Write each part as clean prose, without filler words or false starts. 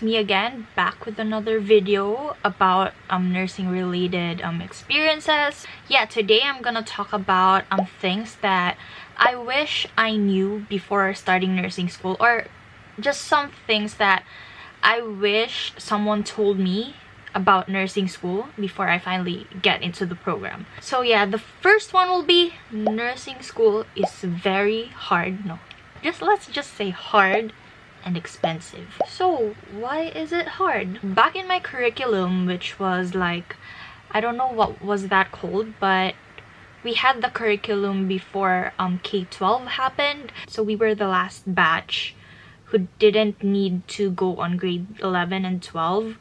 me again, back with another video about nursing related experiences. Yeah, today I'm gonna talk about things that I wish I knew before starting nursing school, or just some things that I wish someone told me about nursing school before I finally get into the program. So yeah, the first one will be nursing school is very hard. No, let's just say hard and expensive. So why is it hard? Back in my curriculum, which was like, I don't know what was that called, but we had the curriculum before K-12 happened. So we were the last batch who didn't need to go on grade 11 and 12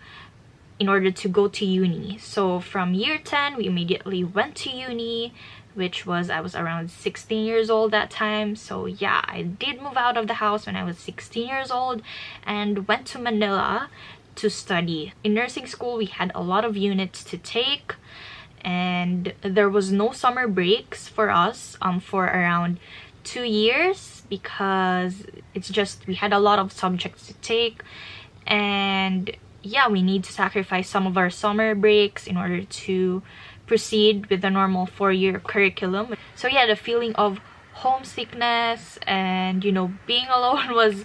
in order to go to uni. So from year 10, we immediately went to uni, which was, I was around 16 years old that time. So yeah, I did move out of the house when I was 16 years old and went to Manila to study. In nursing school, we had a lot of units to take, and there was no summer breaks for us for around 2 years, because it's just we had a lot of subjects to take, and yeah, we need to sacrifice some of our summer breaks in order to proceed with the normal 4-year curriculum. So yeah, the feeling of homesickness and, you know, being alone was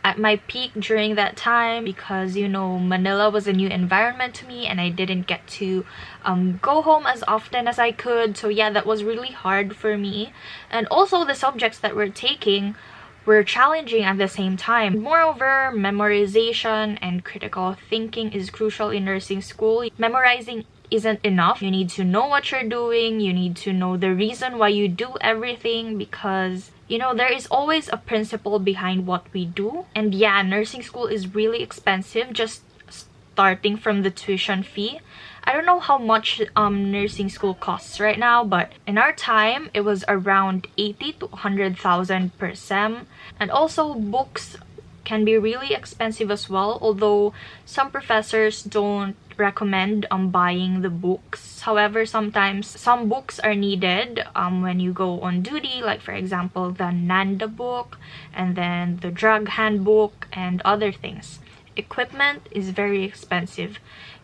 at my peak during that time, because, you know, Manila was a new environment to me and I didn't get to go home as often as I could. So yeah, that was really hard for me. And also the subjects that we're taking were challenging at the same time. Moreover, memorization and critical thinking is crucial in nursing school. Memorizing isn't enough. You need to know what you're doing. You need to know the reason why you do everything, because, you know, there is always a principle behind what we do. And yeah, nursing school is really expensive, just starting from the tuition fee. I don't know how much nursing school costs right now, but in our time it was around 80 to 100,000 per sem. And also books can be really expensive as well, although some professors don't recommend buying the books. However, sometimes some books are needed when you go on duty, like for example the NANDA book and then the drug handbook and other things. Equipment is very expensive,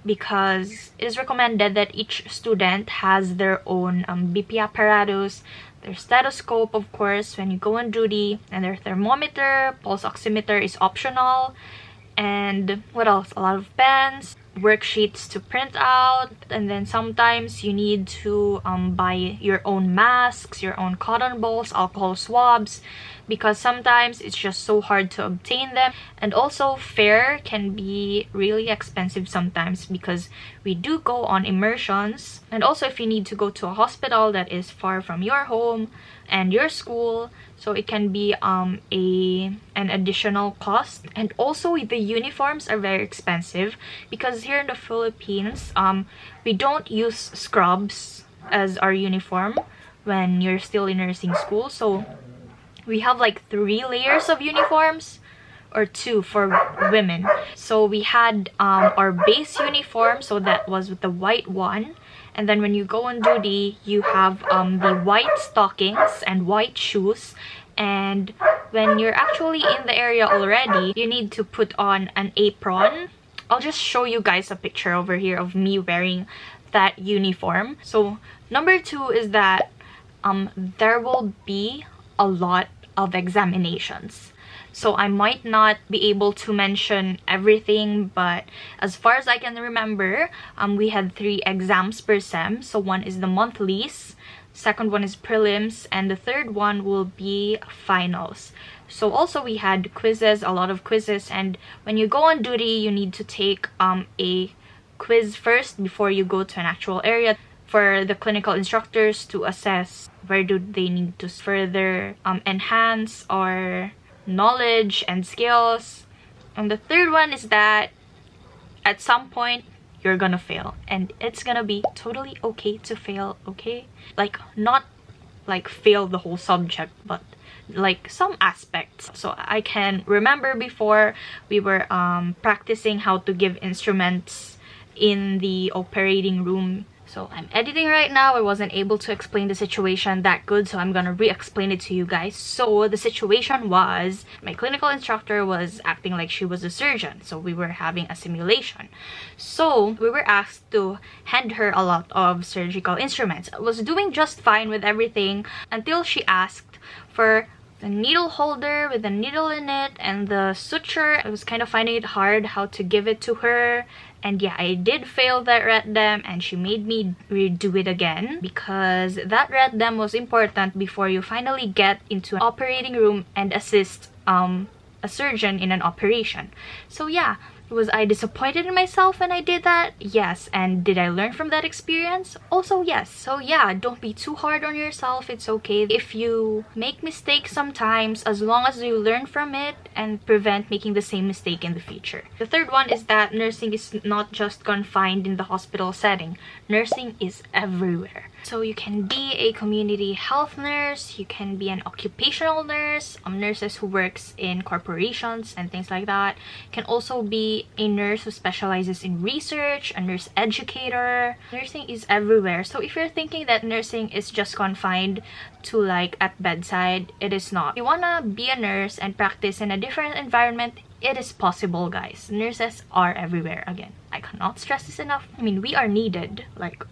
because it is recommended that each student has their own BP apparatus, their stethoscope, of course, when you go on duty, and their thermometer. Pulse oximeter is optional. And what else? A lot of pens, worksheets to print out, and then sometimes you need to buy your own masks, your own cotton balls, alcohol swabs, because sometimes it's just so hard to obtain them. And also fare can be really expensive sometimes, because we do go on immersions. And also if you need to go to a hospital that is far from your home and your school, so it can be an additional cost. And also the uniforms are very expensive, because here in the Philippines we don't use scrubs as our uniform when you're still in nursing school. So we have like 3 layers of uniforms, or 2 for women. So we had our base uniform, so that was with the white one. And then when you go on duty, you have the white stockings and white shoes. And when you're actually in the area already, you need to put on an apron. I'll just show you guys a picture over here of me wearing that uniform. So number 2 is that there will be a lot of examinations. So I might not be able to mention everything, but as far as I can remember, we had 3 exams per sem. So one is the monthlies, second one is prelims, and the third one will be finals. So also we had quizzes, a lot of quizzes. And when you go on duty, you need to take a quiz first before you go to an actual area, for the clinical instructors to assess where do they need to further enhance our knowledge and skills. And the third one is that at some point you're gonna fail, and it's gonna be totally okay to fail, okay? Like, not like fail the whole subject, but like some aspects. So I can remember before we were practicing how to give instruments in the operating room So I'm editing right now. I wasn't able to explain the situation that good, so I'm gonna re-explain it to you guys. So the situation was, my clinical instructor was acting like she was a surgeon, so we were having a simulation. So we were asked to hand her a lot of surgical instruments. I was doing just fine with everything until she asked for the needle holder with the needle in it and the suture. I was kind of finding it hard how to give it to her. And yeah, I did fail that red dem, and she made me redo it again because that red dem was important before you finally get into an operating room and assist a surgeon in an operation. So yeah, was I disappointed in myself when I did that? Yes. And did I learn from that experience? Also yes. So yeah, don't be too hard on yourself. It's okay if you make mistakes sometimes, as long as you learn from it and prevent making the same mistake in the future. The third one is that nursing is not just confined in the hospital setting. Nursing is everywhere. So you can be a community health nurse, you can be an occupational nurse, nurses who works in corporations and things like that. You can also be a nurse who specializes in research, a nurse educator. Nursing is everywhere. So if you're thinking that nursing is just confined to like at bedside, it is not. If you wanna be a nurse and practice in a different environment, it is possible, guys. Nurses are everywhere. Again, I cannot stress this enough. I mean, we are needed like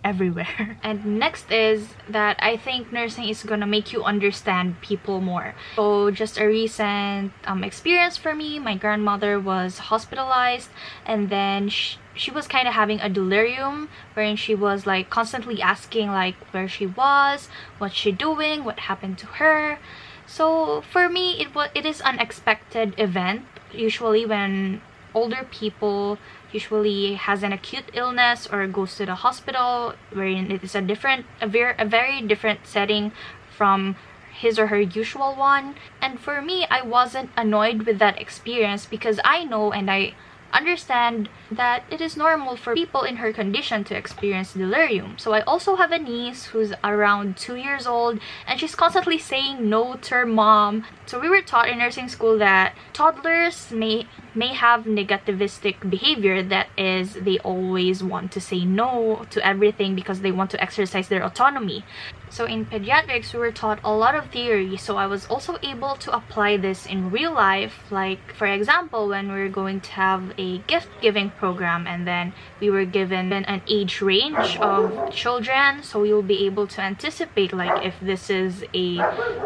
everywhere. And next is that I think nursing is gonna make you understand people more. So just a recent experience for me, my grandmother was hospitalized, and then she was kind of having a delirium wherein she was like constantly asking like where she was, what's she doing, what happened to her. So for me, it is unexpected event. Usually when older people usually has an acute illness or goes to the hospital, wherein it is a very different setting from his or her usual one. And for me, I wasn't annoyed with that experience because I know and I understand that it is normal for people in her condition to experience delirium. So I also have a niece who's around 2 years old, and she's constantly saying no to her mom. So we were taught in nursing school that toddlers may have negativistic behavior, that is, they always want to say no to everything because they want to exercise their autonomy. So in pediatrics, we were taught a lot of theory, so I was also able to apply this in real life. Like for example, when we were going to have a gift giving program, and then we were given an age range of children, so you'll be able to anticipate like if this is a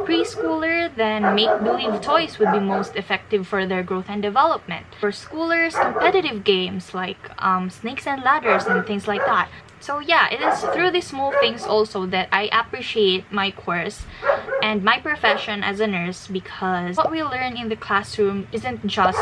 preschooler, then make-believe toys would be most effective for their growth and development. For schoolers, competitive games like snakes and ladders and things like that. So yeah, it is through these small things also that I appreciate my course and my profession as a nurse, because what we learn in the classroom isn't just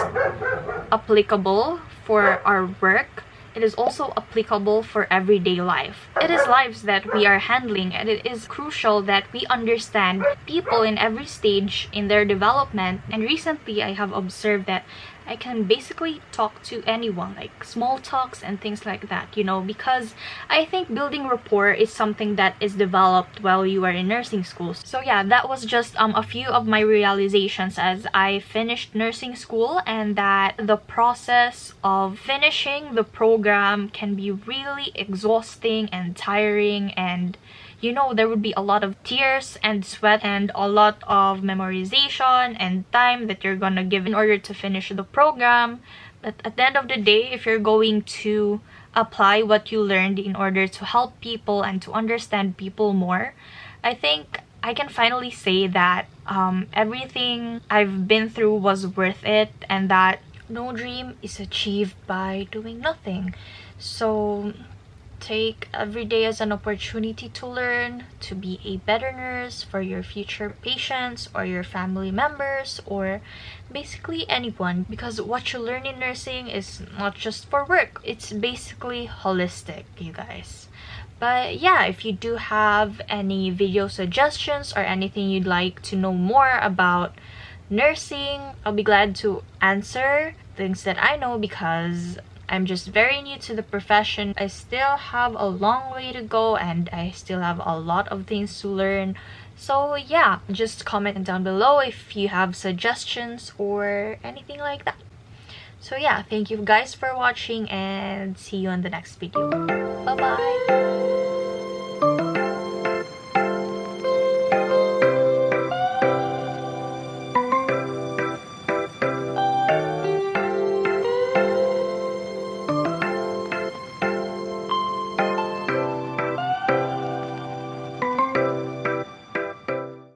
applicable for our work, it is also applicable for everyday life. It is lives that we are handling, and it is crucial that we understand people in every stage in their development. And recently I have observed that I can basically talk to anyone, like small talks and things like that, you know, because I think building rapport is something that is developed while you are in nursing school. So yeah, that was just a few of my realizations as I finished nursing school, and that the process of finishing the program can be really exhausting and tiring, and you know, there would be a lot of tears and sweat and a lot of memorization and time that you're gonna give in order to finish the program. But at the end of the day, if you're going to apply what you learned in order to help people and to understand people more, I think I can finally say that everything I've been through was worth it, and that no dream is achieved by doing nothing. So take every day as an opportunity to learn, to be a better nurse for your future patients or your family members, or basically anyone, because what you learn in nursing is not just for work, it's basically holistic, you guys. But yeah, if you do have any video suggestions or anything you'd like to know more about nursing, I'll be glad to answer things that I know, because I'm just very new to the profession. I still have a long way to go, and I still have a lot of things to learn. So yeah, just comment down below if you have suggestions or anything like that. So yeah, thank you guys for watching and see you on the next video. Bye bye.